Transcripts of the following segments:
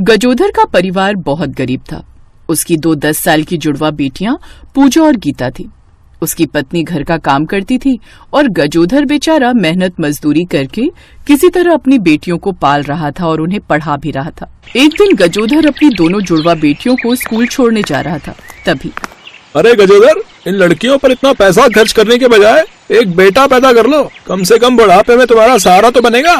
गजोधर का परिवार बहुत गरीब था। उसकी 2 10 साल की जुड़वा बेटियां पूजा और गीता थी। उसकी पत्नी घर का काम करती थी और गजोधर बेचारा मेहनत मजदूरी करके किसी तरह अपनी बेटियों को पाल रहा था और उन्हें पढ़ा भी रहा था। एक दिन गजोधर अपनी दोनों जुड़वा बेटियों को स्कूल छोड़ने जा रहा था। तभी अरे गजोधर, इन लड़कियों पर इतना पैसा खर्च करने के बजाय एक बेटा पैदा कर लो। कम से कम बुढ़ापे में तुम्हारा सहारा तो बनेगा।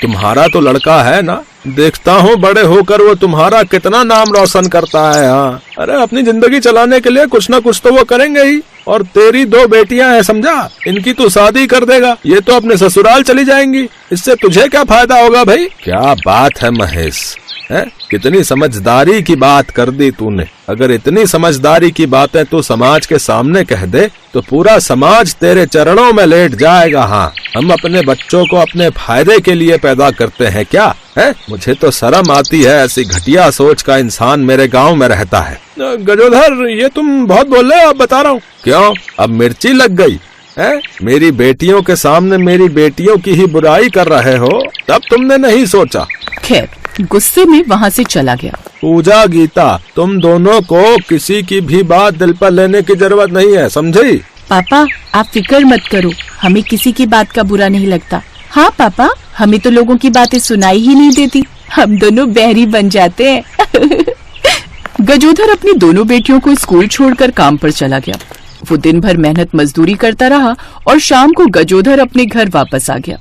तुम्हारा तो लड़का है ना, देखता हूँ बड़े होकर वो तुम्हारा कितना नाम रोशन करता है। हाँ, अरे अपनी जिंदगी चलाने के लिए कुछ ना कुछ तो वो करेंगे ही। और तेरी 2 बेटियां हैं, समझा? इनकी तो शादी कर देगा, ये तो अपने ससुराल चली जाएंगी। इससे तुझे क्या फायदा होगा भाई? क्या बात है महेश, है? कितनी समझदारी की बात कर दी तूने। अगर इतनी समझदारी की बातें तू समाज के सामने कह दे तो पूरा समाज तेरे चरणों में लेट जाएगा। हाँ, हम अपने बच्चों को अपने फायदे के लिए पैदा करते हैं क्या? है? मुझे तो शर्म आती है, ऐसी घटिया सोच का इंसान मेरे गांव में रहता है। गजोधर, ये तुम बहुत बोल रहे हो, अब बता रहा हूँ। क्यों? अब मिर्ची लग गई है? मेरी बेटियों के सामने मेरी बेटियों की ही बुराई कर रहे हो, तब तुमने नहीं सोचा। खैर, गुस्से में वहाँ से चला गया। पूजा, गीता, तुम दोनों को किसी की भी बात दिल पर लेने की जरूरत नहीं है, समझी? पापा, आप फिक्र मत करो, हमें किसी की बात का बुरा नहीं लगता। हाँ पापा, हमें तो लोगों की बातें सुनाई ही नहीं देती, हम दोनों बहरी बन जाते हैं। गजोधर अपनी दोनों बेटियों को स्कूल छोड़कर काम पर चला गया। वो दिन भर मेहनत मजदूरी करता रहा और शाम को गजोधर अपने घर वापस आ गया।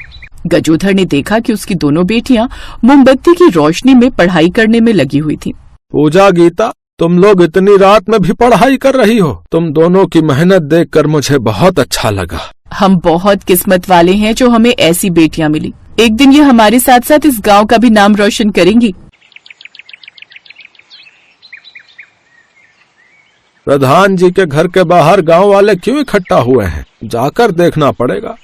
गजोधर ने देखा कि उसकी दोनों बेटियां मोमबत्ती की रोशनी में पढ़ाई करने में लगी हुई थीं। पूजा, गीता, तुम लोग इतनी रात में भी पढ़ाई कर रही हो। तुम दोनों की मेहनत देखकर मुझे बहुत अच्छा लगा। हम बहुत किस्मत वाले हैं जो हमें ऐसी बेटियां मिली। एक दिन ये हमारे साथ साथ इस गांव का भी नाम रोशन करेंगी। प्रधान जी के घर के बाहर गांव वाले क्यों इकट्ठा हुए हैं? जाकर देखना पड़ेगा।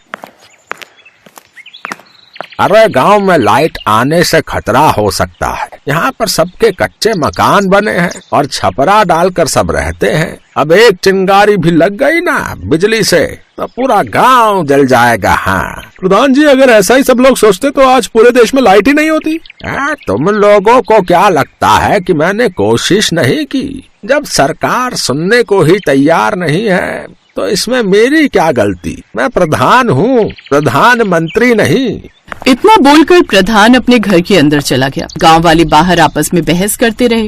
अरे गांव में लाइट आने से खतरा हो सकता है। यहाँ पर सबके कच्चे मकान बने हैं और छपरा डालकर सब रहते हैं। अब एक चिंगारी भी लग गई ना बिजली से तो पूरा गांव जल जाएगा। हाँ प्रधान जी, अगर ऐसा ही सब लोग सोचते तो आज पूरे देश में लाइट ही नहीं होती। तुम लोगों को क्या लगता है कि मैंने कोशिश नहीं की? जब सरकार सुनने को ही तैयार नहीं है तो इसमें मेरी क्या गलती? मैं प्रधान हूँ, प्रधानमंत्री नहीं। इतना बोलकर प्रधान अपने घर के अंदर चला गया। गांव वाले बाहर आपस में बहस करते रहे।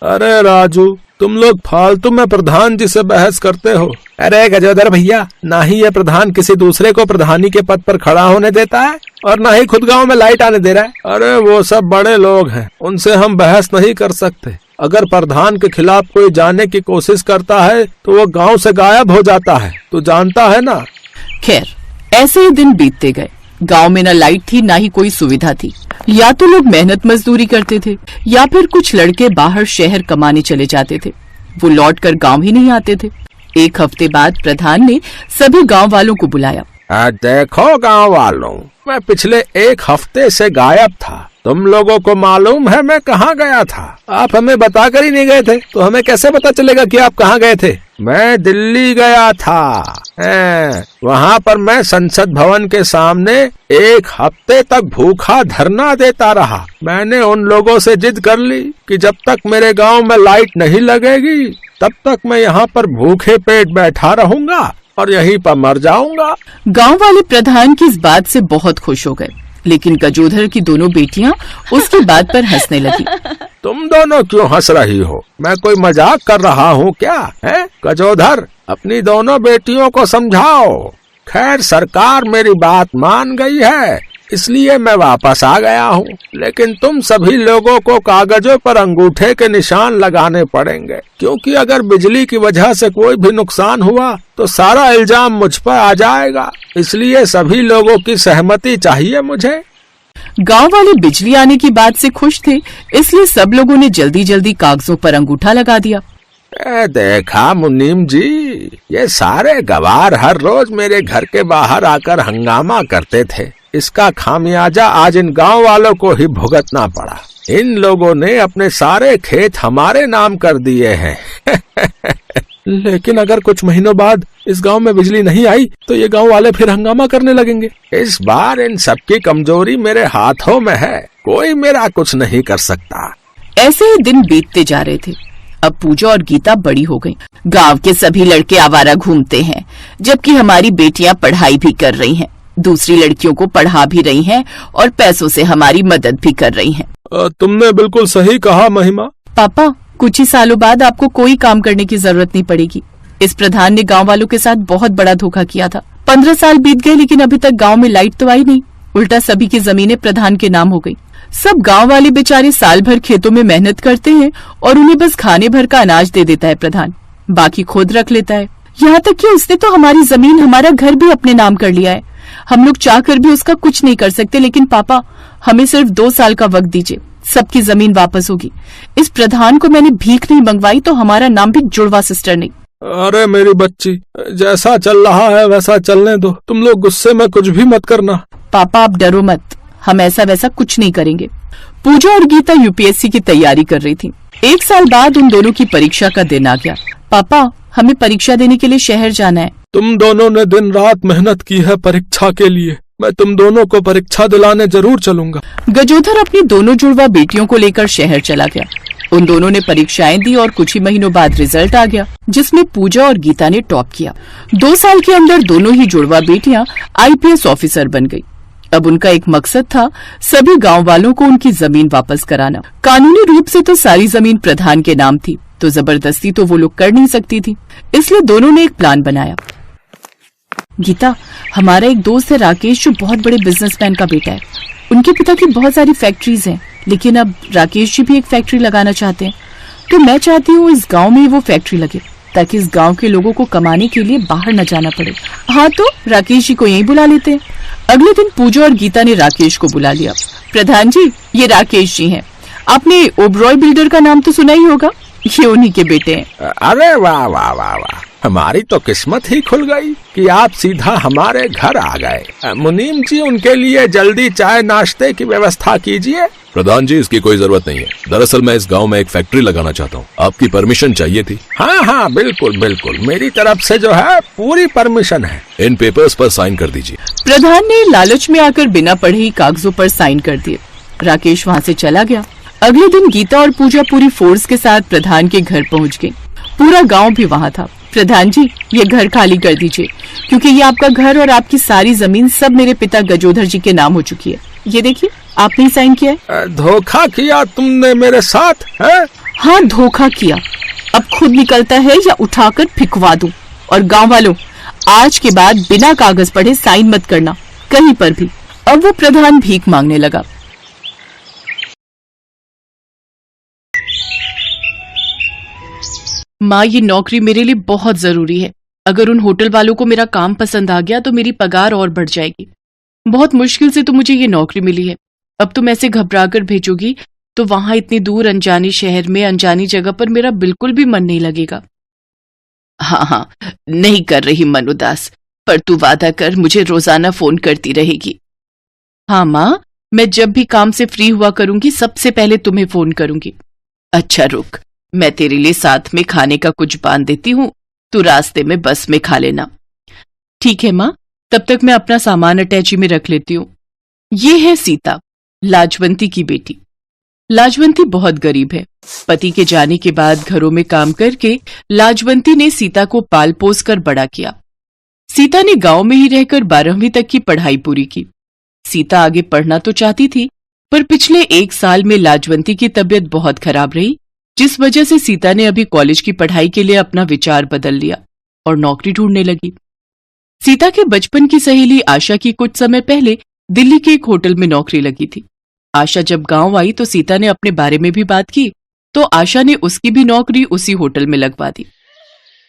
अरे राजू, तुम लोग फालतू में प्रधान जी से बहस करते हो। अरे गजोदर भैया, ना ही ये प्रधान किसी दूसरे को प्रधानी के पद पर खड़ा होने देता है और ना ही खुद गांव में लाइट आने दे रहा है। अरे वो सब बड़े लोग हैं, उनसे हम बहस नहीं कर सकते। अगर प्रधान के खिलाफ कोई जाने की कोशिश करता है तो वो गांव से गायब हो जाता है, तू जानता है ना। खैर, ऐसे ही दिन बीतते गए। गांव में न लाइट थी, ना ही कोई सुविधा थी। या तो लोग मेहनत मजदूरी करते थे या फिर कुछ लड़के बाहर शहर कमाने चले जाते थे। वो लौट कर गाँव ही नहीं आते थे। एक हफ्ते बाद प्रधान ने सभी गांव वालों को बुलाया। देखो गांव वालों, मैं पिछले 1 हफ्ते से गायब था। तुम लोगों को मालूम है मैं कहाँ गया था? आप हमें बताकर ही नहीं गए थे तो हमें कैसे पता चलेगा कि आप कहाँ गए थे? मैं दिल्ली गया था। वहाँ पर मैं संसद भवन के सामने 1 हफ्ते तक भूखा धरना देता रहा। मैंने उन लोगों से जिद कर ली कि जब तक मेरे गांव में लाइट नहीं लगेगी तब तक मैं यहाँ पर भूखे पेट बैठा रहूंगा और यहीं पर मर जाऊंगा। गांव वाले प्रधान की इस बात से बहुत खुश हो गए, लेकिन गजोधर की दोनों बेटियां उसकी बात पर हंसने लगी। तुम दोनों क्यों हंस रही हो? मैं कोई मजाक कर रहा हूँ क्या? है गजोधर, अपनी दोनों बेटियों को समझाओ। खैर, सरकार मेरी बात मान गई है, इसलिए मैं वापस आ गया हूँ। लेकिन तुम सभी लोगों को कागजों पर अंगूठे के निशान लगाने पड़ेंगे, क्योंकि अगर बिजली की वजह से कोई भी नुकसान हुआ तो सारा इल्जाम मुझ पर आ जाएगा। इसलिए सभी लोगों की सहमति चाहिए मुझे। गांव वाले बिजली आने की बात से खुश थे, इसलिए सब लोगों ने जल्दी जल्दी कागजों पर अंगूठा लगा दिया। देखा मुनीम जी, ये सारे गवार हर रोज मेरे घर के बाहर आकर हंगामा करते थे। इसका खामियाजा आज इन गांव वालों को ही भुगतना पड़ा। इन लोगों ने अपने सारे खेत हमारे नाम कर दिए हैं। लेकिन अगर कुछ महीनों बाद इस गांव में बिजली नहीं आई तो ये गांव वाले फिर हंगामा करने लगेंगे। इस बार इन सबकी कमजोरी मेरे हाथों में है, कोई मेरा कुछ नहीं कर सकता। ऐसे ही दिन बीतते जा रहे थे। अब पूजा और गीता बड़ी हो गईं। गांव के सभी लड़के आवारा घूमते हैं, जबकि हमारी बेटियां पढ़ाई भी कर रही हैं, दूसरी लड़कियों को पढ़ा भी रही हैं और पैसों से हमारी मदद भी कर रही हैं। तुमने बिल्कुल सही कहा महिमा। पापा, कुछ ही सालों बाद आपको कोई काम करने की जरूरत नहीं पड़ेगी। इस प्रधान ने गांव वालों के साथ बहुत बड़ा धोखा किया था। 15 साल बीत गए, लेकिन अभी तक गांव में लाइट तो आई नहीं। उल्टा सभी की जमीनें प्रधान के नाम हो गई। सब गांव वाले बेचारे साल भर खेतों में मेहनत करते हैं और उन्हें बस खाने भर का अनाज दे देता है प्रधान, बाकी खुद रख लेता है। यहाँ तक कि उसने तो हमारी जमीन, हमारा घर भी अपने नाम कर लिया है। हम लोग चाहकर भी उसका कुछ नहीं कर सकते। लेकिन पापा, हमें सिर्फ 2 साल का वक्त दीजिए, सबकी जमीन वापस होगी। इस प्रधान को मैंने भीख नहीं मंगवाई तो हमारा नाम भी जुड़वा सिस्टर नहीं। अरे मेरी बच्ची, जैसा चल रहा है वैसा चलने दो। तुम लोग गुस्से में कुछ भी मत करना। पापा, आप डरो मत, हम ऐसा वैसा कुछ नहीं करेंगे। पूजा और गीता यूपीएससी की तैयारी कर रही थी। 1 साल बाद उन दोनों की परीक्षा का दिन आ गया। पापा, हमें परीक्षा देने के लिए शहर जाना है। तुम दोनों ने दिन रात मेहनत की है परीक्षा के लिए। मैं तुम दोनों को परीक्षा दिलाने जरूर चलूंगा। गजोधर अपनी दोनों जुड़वा बेटियों को लेकर शहर चला गया। उन दोनों ने परीक्षाएं दी और कुछ ही महीनों बाद रिजल्ट आ गया, जिसमें पूजा और गीता ने टॉप किया। 2 साल के अंदर दोनों ही जुड़वा बेटियां आईपीएस ऑफिसर बन गई। अब उनका एक मकसद था, सभी गांव वालों को उनकी जमीन वापस कराना। कानूनी रूप से तो सारी जमीन प्रधान के नाम थी, तो जबरदस्ती तो वो लोग कर नहीं सकती थी। इसलिए दोनों ने एक प्लान बनाया। गीता, हमारा एक दोस्त है राकेश, जो बहुत बड़े बिजनेसमैन का बेटा है। उनके पिता की बहुत सारी फैक्ट्रीज हैं, लेकिन अब राकेश जी भी एक फैक्ट्री लगाना चाहते हैं। तो मैं चाहती हूँ इस गांव में ही वो फैक्ट्री लगे, ताकि इस गांव के लोगों को कमाने के लिए बाहर न जाना पड़े। हाँ, तो राकेश जी को यहीं बुला लेते हैं। अगले दिन पूजा और गीता ने राकेश को बुला लिया। प्रधान जी, ये राकेश जी हैं। आपने ओबरॉय बिल्डर का नाम तो सुना ही होगा, ये उन्हीं के बेटे हैं। अरे वाह वाह वाह वाह, हमारी तो किस्मत ही खुल गई कि आप सीधा हमारे घर आ गए। मुनीम जी, उनके लिए जल्दी चाय नाश्ते की व्यवस्था कीजिए। प्रधान जी, इसकी कोई जरूरत नहीं है। दरअसल मैं इस गांव में एक फैक्ट्री लगाना चाहता हूँ, आपकी परमिशन चाहिए थी। हाँ हाँ, बिल्कुल बिल्कुल, मेरी तरफ से जो है पूरी परमिशन है। इन पेपर्स पर साइन कर दीजिए। प्रधान ने लालच में आकर बिना पढ़े ही कागजों पर साइन कर दिए। राकेश वहाँ से चला गया। अगले दिन गीता और पूजा पूरी फोर्स के साथ प्रधान के घर पहुँच गयी। पूरा गाँव भी वहाँ था। प्रधान जी, ये घर खाली कर दीजिए, क्योंकि ये आपका घर और आपकी सारी जमीन सब मेरे पिता गजोधर जी के नाम हो चुकी है। ये देखिए, आपने ही साइन किया है। धोखा किया तुमने मेरे साथ है? हाँ, धोखा किया। अब खुद निकलता है या उठाकर फिकवा दूं। और गांव वालों, आज के बाद बिना कागज पढ़े साइन मत करना कहीं पर भी। अब वो प्रधान भीख मांगने लगा। माँ, ये नौकरी मेरे लिए बहुत जरूरी है। अगर उन होटल वालों को मेरा काम पसंद आ गया तो मेरी पगार और बढ़ जाएगी। बहुत मुश्किल से तो मुझे ये नौकरी मिली है। अब तुम ऐसे घबरा कर भेजोगी तो वहां इतनी दूर अनजाने शहर में अनजानी जगह पर मेरा बिल्कुल भी मन नहीं लगेगा। हाँ, नहीं कर रही मन उदास, पर तू वादा कर मुझे रोजाना फोन करती रहेगी। हाँ माँ, मैं जब भी काम से फ्री हुआ करूंगी सबसे पहले तुम्हें फोन करूंगी। अच्छा रुक, मैं तेरे लिए साथ में खाने का कुछ बांध देती हूँ, तू रास्ते में बस में खा लेना। ठीक है माँ, तब तक मैं अपना सामान अटैची में रख लेती हूँ। ये है सीता, लाजवंती की बेटी। लाजवंती बहुत गरीब है। पति के जाने के बाद घरों में काम करके लाजवंती ने सीता को पाल पोस कर बड़ा किया। सीता ने गांव में ही रहकर 12वीं तक की पढ़ाई पूरी की। सीता आगे पढ़ना तो चाहती थी, पर पिछले 1 साल में लाजवंती की तबीयत बहुत खराब रही, जिस वजह से सीता ने अभी कॉलेज की पढ़ाई के लिए अपना विचार बदल लिया और नौकरी ढूंढने लगी। सीता के बचपन की सहेली आशा की कुछ समय पहले दिल्ली के एक होटल में नौकरी लगी थी। आशा जब गांव आई तो सीता ने अपने बारे में भी बात की, तो आशा ने उसकी भी नौकरी उसी होटल में लगवा दी।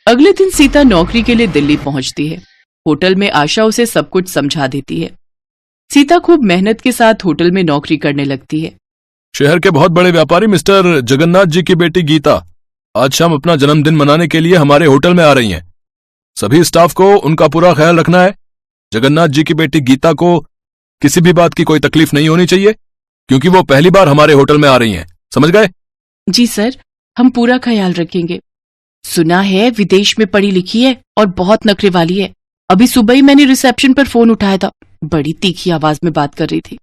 अगले दिन सीता नौकरी के लिए दिल्ली पहुंचती है। होटल में आशा उसे सब कुछ समझा देती है। सीता खूब मेहनत के साथ होटल में नौकरी करने लगती है। शहर के बहुत बड़े व्यापारी मिस्टर जगन्नाथ जी की बेटी गीता आज शाम अपना जन्मदिन मनाने के लिए हमारे होटल में आ रही हैं। सभी स्टाफ को उनका पूरा ख्याल रखना है। जगन्नाथ जी की बेटी गीता को किसी भी बात की कोई तकलीफ नहीं होनी चाहिए, क्योंकि वो पहली बार हमारे होटल में आ रही हैं। समझ गए? जी सर, हम पूरा ख्याल रखेंगे। सुना है विदेश में पढ़ी लिखी है और बहुत नखरे वाली है। अभी सुबह ही मैंने रिसेप्शन पर फोन उठाया था, बड़ी तीखी आवाज में बात कर रही थी।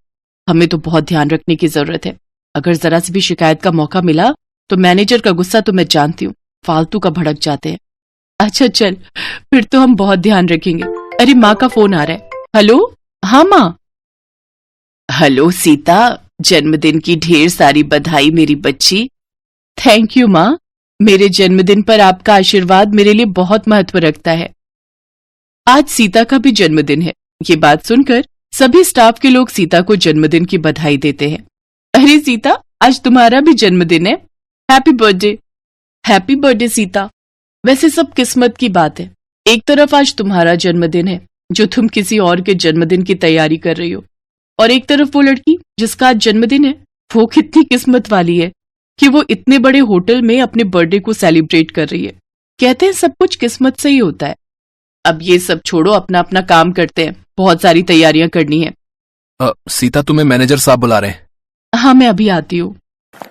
हमें तो बहुत ध्यान रखने की जरूरत है। अगर जरा सी भी शिकायत का मौका मिला तो मैनेजर का गुस्सा तो मैं जानती हूँ, फालतू का भड़क जाते हैं। अच्छा चल, फिर तो हम बहुत ध्यान रखेंगे। अरे माँ का फोन आ रहा है। हेलो, हाँ माँ। हेलो सीता, जन्मदिन की ढेर सारी बधाई मेरी बच्ची। थैंक यू माँ, मेरे जन्मदिन पर आपका आशीर्वाद मेरे लिए बहुत महत्व रखता है। आज सीता का भी जन्मदिन है। ये बात सुनकर सभी स्टाफ के लोग सीता को जन्मदिन की बधाई देते हैं। अरे सीता, आज तुम्हारा भी जन्मदिन है, happy birthday. Happy birthday Sita. वैसे सब किस्मत की बात है, एक तरफ आज तुम्हारा जन्मदिन है जो तुम किसी और के जन्मदिन की तैयारी कर रही हो, और एक तरफ वो लड़की जिसका आज जन्मदिन है, वो कितनी किस्मत वाली है कि वो इतने बड़े होटल में अपने बर्थडे को सेलिब्रेट कर रही है। कहते हैं सब कुछ किस्मत से ही होता है। अब ये सब छोड़ो, अपना अपना काम करते हैं, बहुत सारी तैयारियां करनी है। सीता, तुम्हें मैनेजर साहब बुला रहे हैं। हाँ, मैं अभी आती हूँ।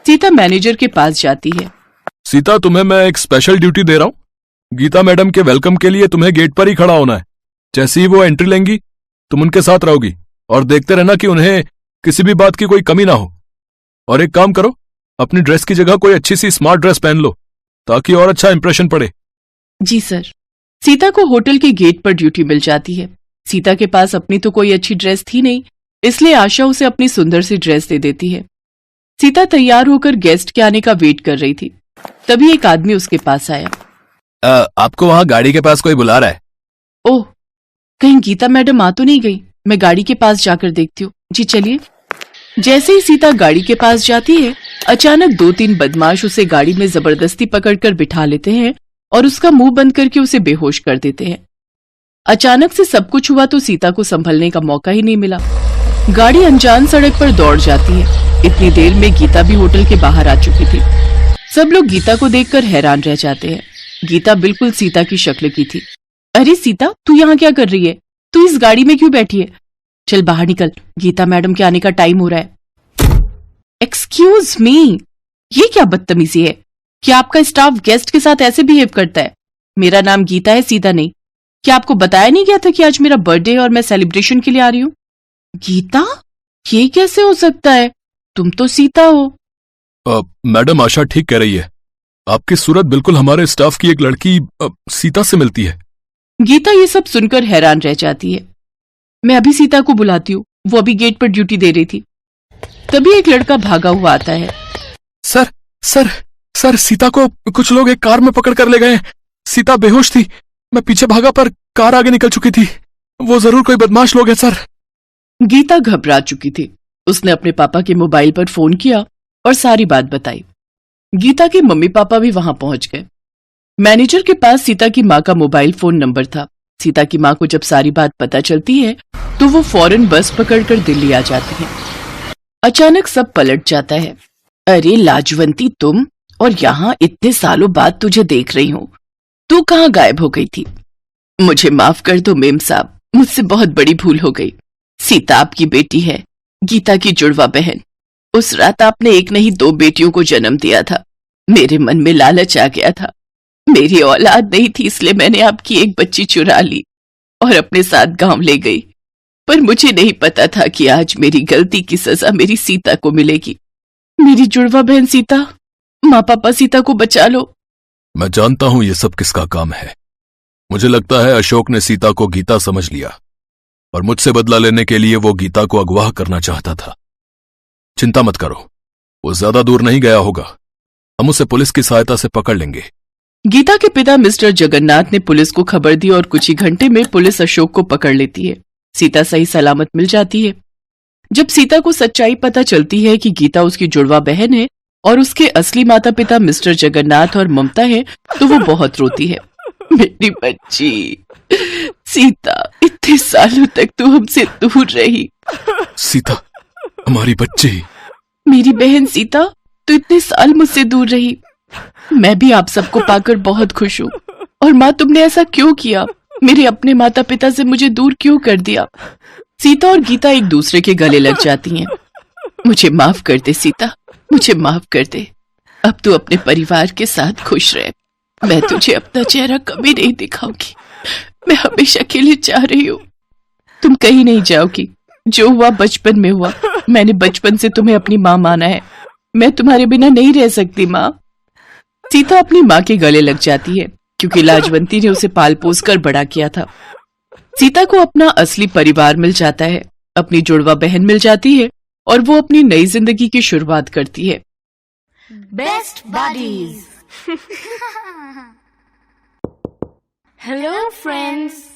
सीता मैनेजर के पास जाती है। सीता, तुम्हें मैं एक स्पेशल ड्यूटी दे रहा हूँ। गीता मैडम के वेलकम के लिए तुम्हें गेट पर ही खड़ा होना है। जैसे ही वो एंट्री लेंगी तुम उनके साथ रहोगी और देखते रहना कि उन्हें किसी भी बात की कोई कमी ना हो। और एक काम करो, अपनी ड्रेस की जगह कोई अच्छी सी स्मार्ट ड्रेस पहन लो ताकि और अच्छा इंप्रेशन पड़े। जी सर। सीता को होटल के गेट पर ड्यूटी मिल जाती है। सीता के पास अपनी तो कोई अच्छी ड्रेस थी नहीं, इसलिए आशा उसे अपनी सुंदर सी ड्रेस दे देती है। सीता तैयार होकर गेस्ट के आने का वेट कर रही थी, तभी एक आदमी उसके पास आया। आपको वहां गाड़ी के पास कोई बुला रहा है। ओह, कहीं गीता मैडम आ तो नहीं गई? मैं गाड़ी के पास जाकर देखती हूँ। जी चलिए। जैसे ही सीता गाड़ी के पास जाती है, अचानक 2-3 बदमाश उसे गाड़ी में जबरदस्ती पकड़कर बिठा लेते हैं और उसका मुंह बंद करके उसे बेहोश कर देते हैं। अचानक से सब कुछ हुआ तो सीता को संभलने का मौका ही नहीं मिला। गाड़ी अनजान सड़क पर दौड़ जाती है। इतनी देर में गीता भी होटल के बाहर आ चुकी थी। सब लोग गीता को देखकर हैरान रह जाते हैं। गीता बिल्कुल सीता की शक्ल की थी। अरे सीता, तू यहाँ क्या कर रही है? तू इस गाड़ी में क्यों बैठी है? चल बाहर निकल, गीता मैडम के आने का टाइम हो रहा है। एक्सक्यूज मी, ये क्या बदतमीजी है? क्या आपका स्टाफ गेस्ट के साथ ऐसे बिहेव करता है? मेरा नाम गीता है, सीता नहीं। क्या आपको बताया नहीं गया था कि आज मेरा बर्थडे है और मैं सेलिब्रेशन के लिए आ रही हूँ? गीता, ये कैसे हो सकता है? तुम तो सीता हो। मैडम, आशा ठीक कह रही है। आपकी सूरत बिल्कुल हमारे स्टाफ की एक लड़की सीता से मिलती है। गीता ये सब सुनकर हैरान रह जाती है। मैं अभी सीता को बुलाती हूँ, वो अभी गेट पर ड्यूटी दे रही थी। तभी एक लड़का भागा हुआ आता है। सर सर सर, सीता को कुछ लोग एक कार में पकड़ कर ले गए। सीता बेहोश थी, मैं पीछे भागा पर कार आगे निकल चुकी थी। वो जरूर कोई बदमाश लोग हैं सर। गीता घबरा चुकी थी। उसने अपने पापा के मोबाइल पर फोन किया और सारी बात बताई। गीता के मम्मी पापा भी वहां पहुंच गए। मैनेजर के पास सीता की माँ का मोबाइल फोन नंबर था। सीता की माँ को जब सारी बात पता चलती है तो वो फौरन बस पकड़कर दिल्ली आ जाती है। अचानक सब पलट जाता है। अरे लाजवंती, तुम, और यहाँ इतने सालों बाद तुझे देख रही हूँ। तू कहाँ गायब हो गई थी? मुझे माफ कर दो मेम साहब, मुझसे बहुत बड़ी भूल हो गई। सीता आपकी बेटी है, गीता की जुड़वा बहन। उस रात आपने एक नहीं 2 बेटियों को जन्म दिया था। मेरे मन में लालच आ गया था। मेरी औलाद नहीं थी, इसलिए मैंने आपकी एक बच्ची चुरा ली और अपने साथ गांव ले गई। पर मुझे नहीं पता था कि आज मेरी गलती की सजा मेरी सीता को मिलेगी। मेरी जुड़वा बहन सीता, माँ पापा सीता को बचा लो। मैं जानता हूं ये सब किसका काम है। मुझे लगता है अशोक ने सीता को गीता समझ लिया और मुझसे बदला लेने के लिए वो गीता को अगवा करना चाहता था। चिंता मत करो, वो ज्यादा दूर नहीं गया होगा। हम उसे पुलिस की सहायता से पकड़ लेंगे। गीता के पिता मिस्टर जगन्नाथ ने पुलिस को खबर दी और कुछ ही घंटे में पुलिस अशोक को पकड़ लेती है। सीता सही सलामत मिल जाती है। जब सीता को सच्चाई पता चलती है कि गीता उसकी जुड़वा बहन है और उसके असली माता पिता मिस्टर जगन्नाथ और ममता है, तो वो बहुत रोती है। मेरी बच्ची सीता, इतने सालों तक तू हमसे दूर रही। सीता, हमारी बच्ची। मेरी बहन सीता, तू इतने साल मुझसे दूर रही। मैं भी आप सबको पाकर बहुत खुश हूँ। और माँ, तुमने ऐसा क्यों किया? मेरे अपने माता पिता से मुझे दूर क्यों कर दिया? सीता और गीता एक दूसरे के गले लग जाती हैं। मुझे माफ कर दे सीता, मुझे माफ कर दे। अब तू अपने परिवार के साथ खुश रह। मैं तुझे अपना चेहरा कभी नहीं दिखाऊंगी। मैं हमेशा के लिए चाह रही हूँ। तुम कहीं नहीं जाओगी। जो हुआ बचपन में हुआ। मैंने बचपन से तुम्हें अपनी माँ माना है। मैं तुम्हारे बिना नहीं रह सकती माँ। सीता अपनी माँ के गले लग जाती है क्योंकि लाजवंती ने उसे पाल पोस कर बड़ा किया था। सीता को अपना असली परिवार मिल जाता है, अपनी जुड़वा बहन मिल जाती है और वो अपनी नई जिंदगी की शुरुआत करती है। Best buddies. Hello friends,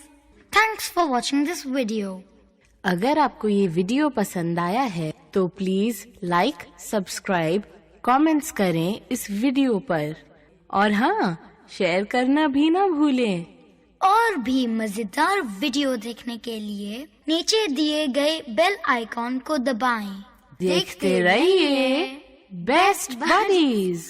Thanks for watching this video. अगर आपको ये वीडियो पसंद आया है तो प्लीज लाइक, सब्सक्राइब, कमेंट्स करें इस वीडियो पर और हाँ, शेयर करना भी ना भूलें। और भी मजेदार वीडियो देखने के लिए नीचे दिए गए बेल आइकॉन को दबाएं। देखते रहिए बेस्ट बडीज।